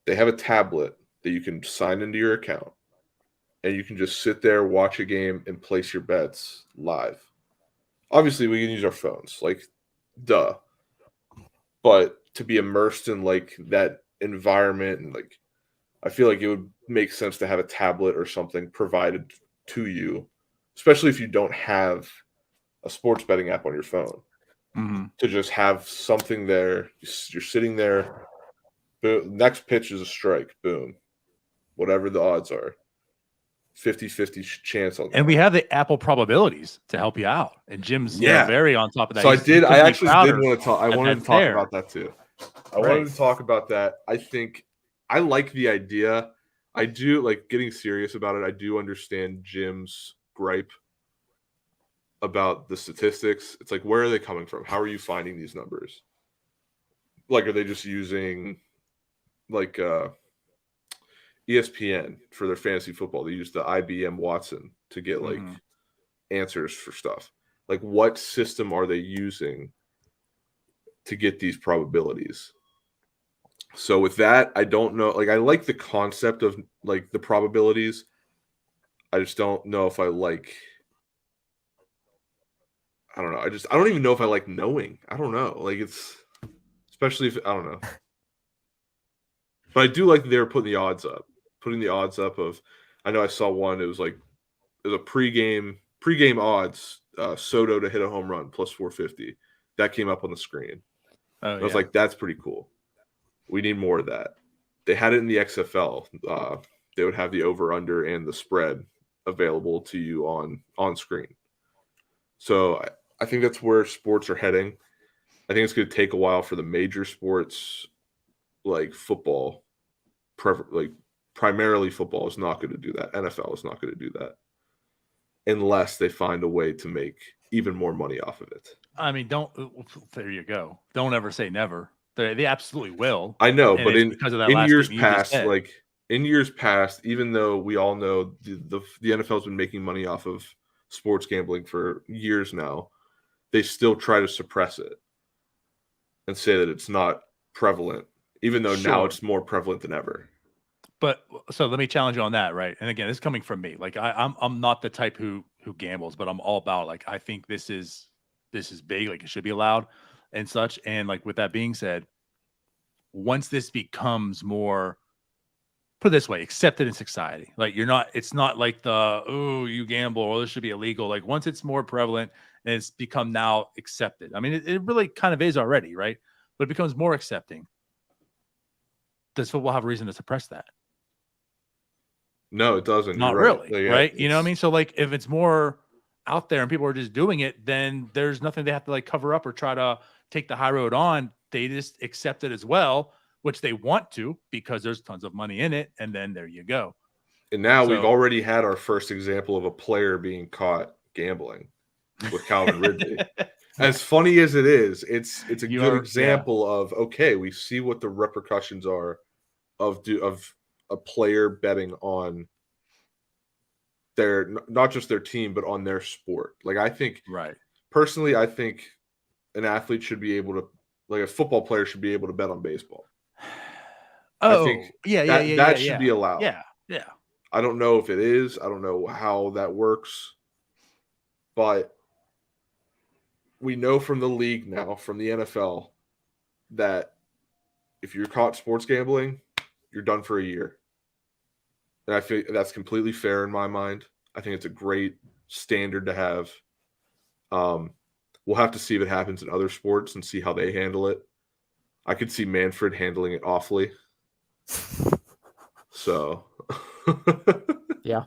they have a tablet that you can sign into your account, and you can just sit there, watch a game, and place your bets live. Obviously, we can use our phones, like, duh. But to be immersed in, like, that environment, and, like, I feel like it would make sense to have a tablet or something provided to you, especially if you don't have a sports betting app on your phone, to just have something there. You're sitting there. Boom, next pitch is a strike. Boom. Whatever the odds are. 50-50 chance on that. And we have the Apple probabilities to help you out. And Jim's very on top of that. So I actually did want to talk. I wanted to talk about that too. I wanted to talk about that. I think I like the idea. I do, like, getting serious about it. I do understand Jim's gripe about the statistics. It's like, where are they coming from? How are you finding these numbers? Like, are they just using, like, ESPN for their fantasy football? They use the IBM Watson to get, like, answers for stuff. Like, what system are they using to get these probabilities? So with that, I don't know. Like, I like the concept of, like, the probabilities. I just don't know if I like. I don't know. I don't even know if I like knowing. I don't know. Like, it's especially if I don't know. But I do like that they were putting the odds up. Of, I know I saw one. It was like a pregame odds. Soto to hit a home run plus 450. That came up on the screen. I was like, that's pretty cool. We need more of that. They had it in the XFL. They would have the over/under and the spread available to you on screen. So I think that's where sports are heading. I think it's going to take a while for the major sports, like football, primarily football is not going to do that. NFL is not going to do that unless they find a way to make even more money off of it. I mean, there you go. Don't ever say never. They absolutely will. I know, And but it's because of that in last years statement you just past, said. like in years past, even though we all know the NFL's been making money off of sports gambling for years now, they still try to suppress it and say that it's not prevalent, even though now Sure. it's more prevalent than ever. But so let me challenge you on that, right? And again, it's coming from me. Like I'm not the type who gambles, but I'm all about, like, I think this is big, like it should be allowed and such. And like, with that being said, once this becomes more, put it this way, accepted in society, like it's not like you gamble or this should be illegal. Like, once it's more prevalent and it's become now accepted. I mean, it really kind of is already, right? But it becomes more accepting. Does football have a reason to suppress that? No, it doesn't. Not You're really, Like, right? You know what I mean? So like, if it's more out there and people are just doing it, then there's nothing they have to like cover up or try to take the high road on. They just accept it as well, which they want to because there's tons of money in it. And then there you go. And now we've So- already had our first example of a player being caught gambling with Calvin Ridley. As funny as it is, it's a good example of, okay, we see what the repercussions are of a player betting on their, not just their team, but on their sport. Like, I think, Right. personally, I think an athlete should be able to, like a football player should be able to bet on baseball. Oh, I think that should be allowed. Yeah. I don't know if it is. I don't know how that works. But we know from the league now, from the NFL, that if you're caught sports gambling, you're done for a year. And I feel that's completely fair in my mind. I think it's a great standard to have. We'll have to see if it happens in other sports and see how they handle it. I could see Manfred handling it awfully. So, yeah.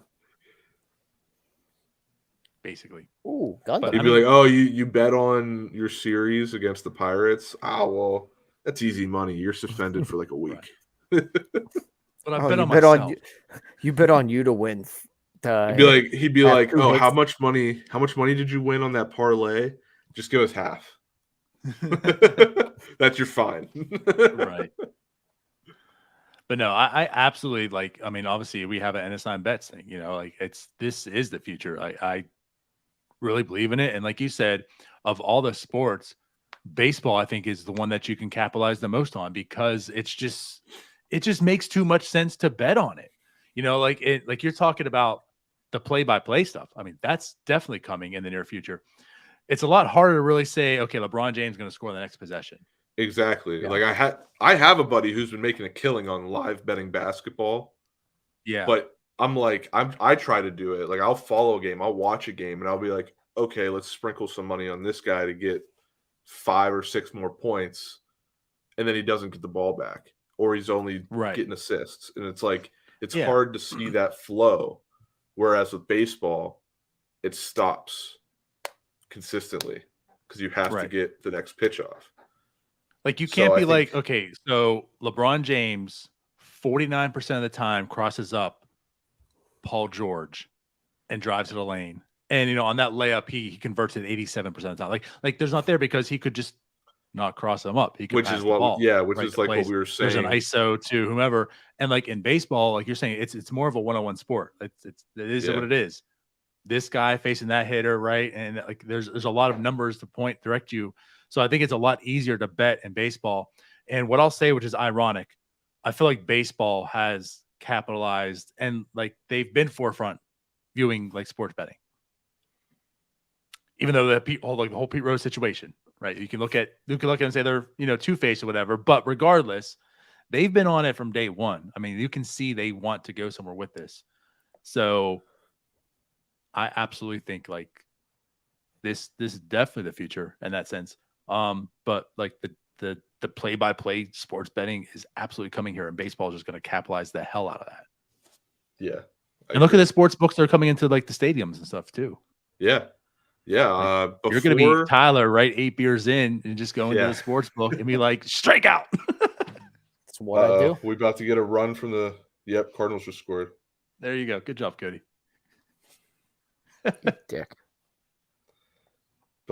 Basically. Ooh, Gundam. He'd be like, "Oh, you bet on your series against the Pirates? Oh, well, that's easy money. You're suspended for like a week." But I bet on you bet myself. you bet on you to win. He'd be like, "Oh, hits. how much money did you win on that parlay? Just give us half. That's your fine." Right. But no, I absolutely, like, I mean, obviously we have an NSI bets thing, you know, like this is the future. I really believe in it. And like you said, of all the sports, baseball, I think, is the one that you can capitalize the most on, because it just makes too much sense to bet on it. You know, like you're talking about the play-by-play stuff. I mean, that's definitely coming in the near future. It's a lot harder to really say, okay, LeBron James is going to score the next possession. Exactly. Yeah. Like I have a buddy who's been making a killing on live betting basketball. Yeah. But I'm like, I try to do it. Like, I'll follow a game, I'll watch a game, and I'll be like, okay, let's sprinkle some money on this guy to get 5 or 6 more points, and then he doesn't get the ball back, or he's only getting assists. And it's like, it's hard to see that flow. Whereas with baseball, it stops consistently because you have to get the next pitch off. Like, you can't be like, okay, so LeBron James 49% of the time crosses up Paul George and drives to the lane. And, you know, on that layup, he converts it 87% of the time. Like there's not there because he could just not cross them up. He could pass the ball, which is like what we were saying. There's an ISO to whomever. And like in baseball, like you're saying, it's more of a one-on-one sport. It is what it is. This guy facing that hitter, right? And like there's a lot of numbers to direct you. So I think it's a lot easier to bet in baseball. And what I'll say, which is ironic, I feel like baseball has capitalized and like they've been forefront viewing like sports betting. Even though the whole Pete Rose situation, right? You can look at it and say they're, you know, two-faced or whatever, but regardless, they've been on it from day one. I mean, you can see they want to go somewhere with this. So I absolutely think like this is definitely the future in that sense. But like the play-by-play sports betting is absolutely coming here, and baseball is just going to capitalize the hell out of that. Yeah. And look at the sports books that are coming into like the stadiums and stuff too. Yeah. Yeah. Like, you're going to be Tyler, right? 8 beers in and just go into the sports book and be like, strike out. That's what I do. We're about to get a run from the Cardinals just scored. There you go. Good job, Cody. Dick.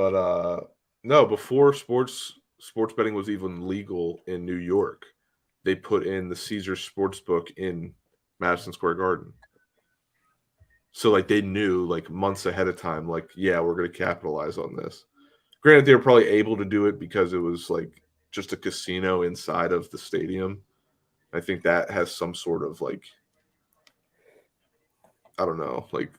But no, before sports betting was even legal in New York, they put in the Caesars Sportsbook in Madison Square Garden. So like they knew like months ahead of time, like, yeah, we're going to capitalize on this. Granted, they were probably able to do it because it was like just a casino inside of the stadium. I think that has some sort of like, I don't know, like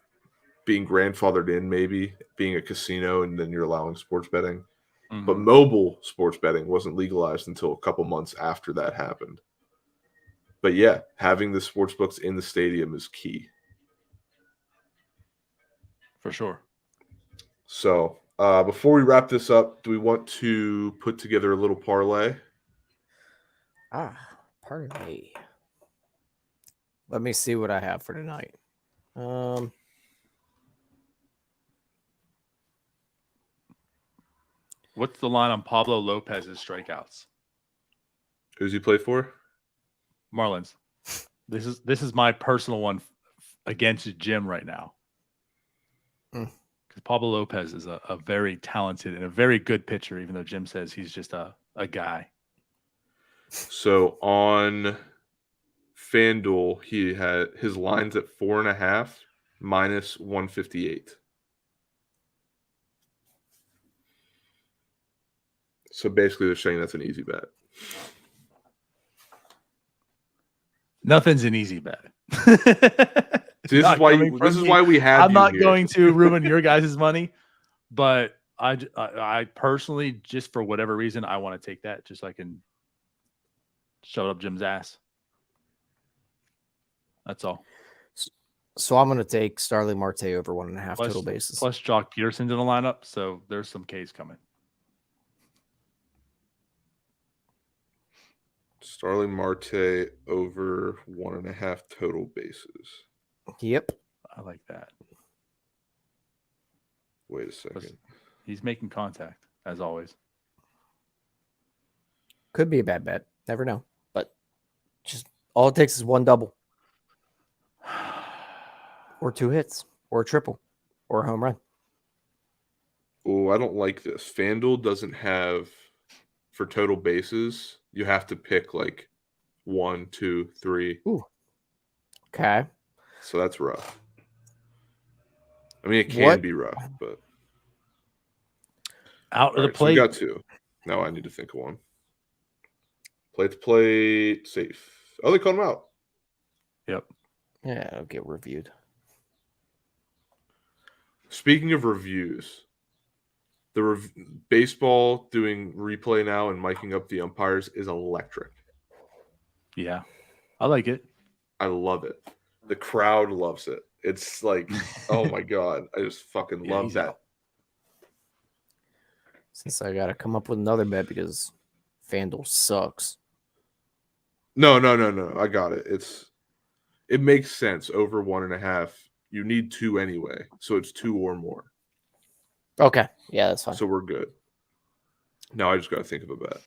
being grandfathered in, maybe being a casino and then you're allowing sports betting. Mhm. But mobile sports betting wasn't legalized until a couple months after that happened. But yeah, having the sports books in the stadium is key. For sure. So before we wrap this up, do we want to put together a little parlay? Pardon me. Let me see what I have for tonight. What's the line on Pablo Lopez's strikeouts? Who's he play for? Marlins. This is my personal one against Jim right now. Because Pablo Lopez is a very talented and a very good pitcher, even though Jim says he's just a guy. So on FanDuel, he had his lines at 4.5 minus 158. So basically, they're saying that's an easy bet. Nothing's an easy bet. This is why we have. I'm not going to ruin your guys' money, but I personally, just for whatever reason, I want to take that just so I can shove up Jim's ass. That's all. So I'm going to take Starling Marte over 1.5 total bases. Plus, Jock Peterson's in the lineup, so there's some K's coming. Starling Marte over 1.5 total bases. Yep. I like that. Wait a second. He's making contact, as always. Could be a bad bet. Never know. But just all it takes is one double. Or 2 hits. Or a triple. Or a home run. Oh, I don't like this. FanDuel doesn't have, for total bases, you have to pick like 1, 2, 3. Ooh. Okay. So that's rough. I mean, it can be rough, but out of the plate. So we got 2. Now I need to think of one. Plate to plate, safe. Oh, they called him out. Yep. Yeah, it'll get reviewed. Speaking of reviews, the baseball doing replay now and miking up the umpires is electric. Yeah, I like it. I love it. The crowd loves it. It's like, oh my God, I just fucking love that. Out. Since I got to come up with another bet because FanDuel sucks. No. I got it. It makes sense. Over 1.5. You need 2 anyway. So it's 2 or more. Okay. Yeah, that's fine. So we're good. Now I just got to think of a bet.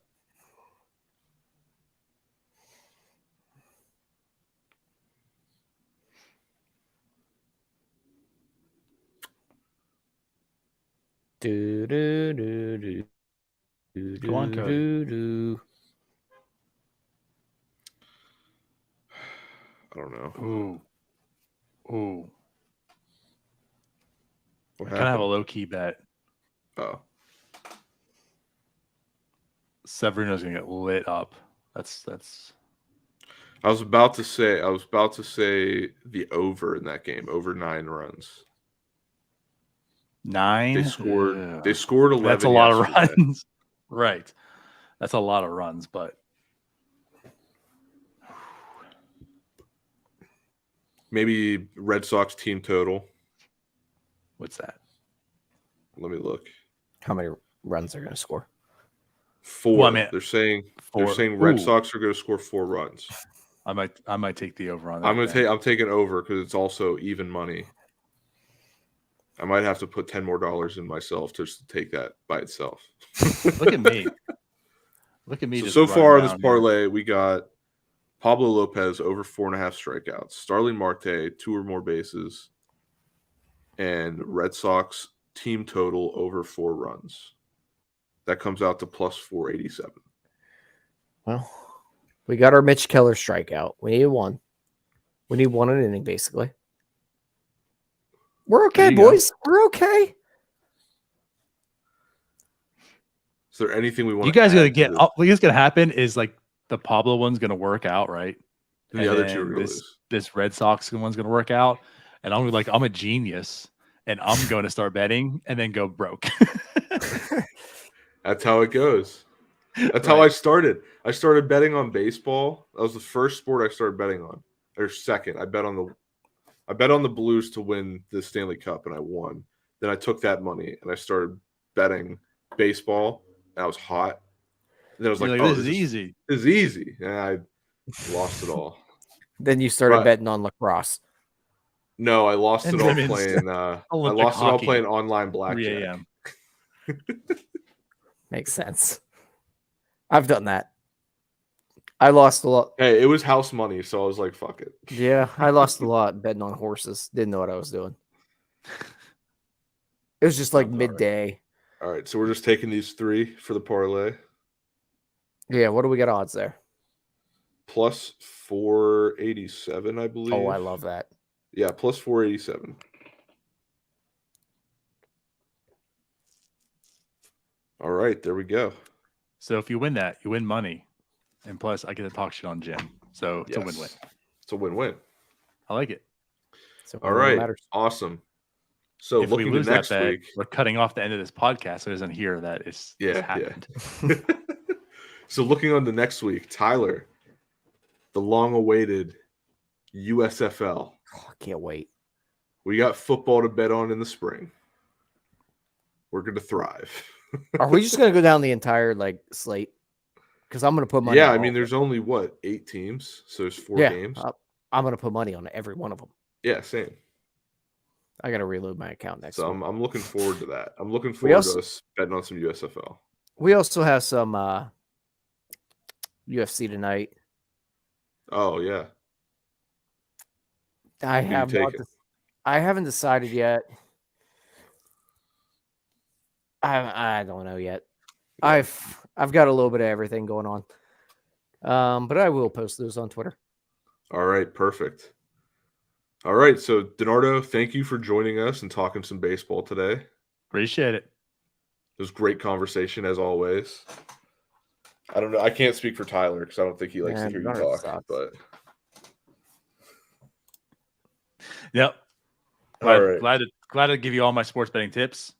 Go on, Cody. I don't know. Ooh. What I kind of have a low-key bet. Oh. Severino's gonna get lit up. That's. I was about to say the over in that game, over 9 runs. 9. They scored 11. That's a lot of runs. Right. That's a lot of runs, but maybe Red Sox team total. What's that? Let me look. How many runs they're going to score? 4. Well, I mean, they're saying 4. They're saying Red Sox are going to score 4 runs. I might take the over on that. I'm taking over because it's also even money. I might have to put $10 more in myself just to take that by itself. Look at me. Look at me. So far on this parlay, we got Pablo Lopez over 4.5 strikeouts, Starling Marte 2 or more bases, and Red Sox team total over 4 runs. That comes out to plus 487. Well, we got our Mitch Keller strikeout. We need one. We need one an inning, basically. We're okay, boys. We're okay. Is there anything we want? You guys gonna get? What's gonna happen is like the Pablo one's gonna work out, right? And the other 2 are gonna lose. This Red Sox one's gonna work out, and I'm like, I'm a genius, and I'm going to start betting and then go broke. That's how it goes. That's how I started. I started betting on baseball. That was the first sport I started betting on. Or second, I bet on the Blues to win the Stanley Cup, and I won. Then I took that money and I started betting baseball. And I was hot. And then I was like, "Oh, this is easy. This is easy," and I lost it all. Then you started betting on lacrosse. No, I lost it all playing. I lost it all playing online blackjack. 3 a.m. Makes sense. I've done that. I lost a lot. Hey, it was house money, so I was like, "Fuck it." Yeah, I lost a lot betting on horses. Didn't know what I was doing. It was just like midday. All right, so we're just taking these 3 for the parlay. Yeah, what do we got odds there? Plus 487, I believe. Oh, I love that. Yeah, plus 487. All right, there we go. So if you win that, you win money. And plus, I get to talk shit on Jim. So it's a win-win. It's a win-win. I like it. So all right, awesome. So if looking we lose to next that bet, week, we're cutting off the end of this podcast so it doesn't hear that it's happened. Yeah. So looking on to next week, Tyler, the long-awaited USFL. Oh, I can't wait. We got football to bet on in the spring. We're going to thrive. Are we just going to go down the entire slate? Because I'm going to put money. Yeah, I mean, there's only 8 teams, so there's 4 games. I'm going to put money on every one of them. Yeah, same. I got to reload my account next week. I'm looking forward to that. I'm looking forward to us betting on some USFL. We also have some UFC tonight. Oh, yeah. I haven't decided yet. I don't know yet. Yeah. I've got a little bit of everything going on. But I will post those on Twitter. All right, perfect. All right, so DiNardo, thank you for joining us and talking some baseball today. Appreciate it. It was great conversation as always. I don't know. I can't speak for Tyler because I don't think he likes to hear you talk. Sucks. But yep. Glad to give you all my sports betting tips.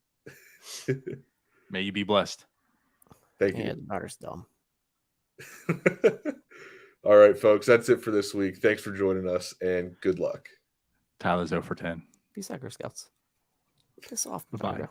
May you be blessed. Thank you. Yeah, DiNardo's dumb. All right, folks. That's it for this week. Thanks for joining us, and good luck. Tyler's 0 for 10. Peace out, Girl Scouts. Piss off, Bye. DiNardo.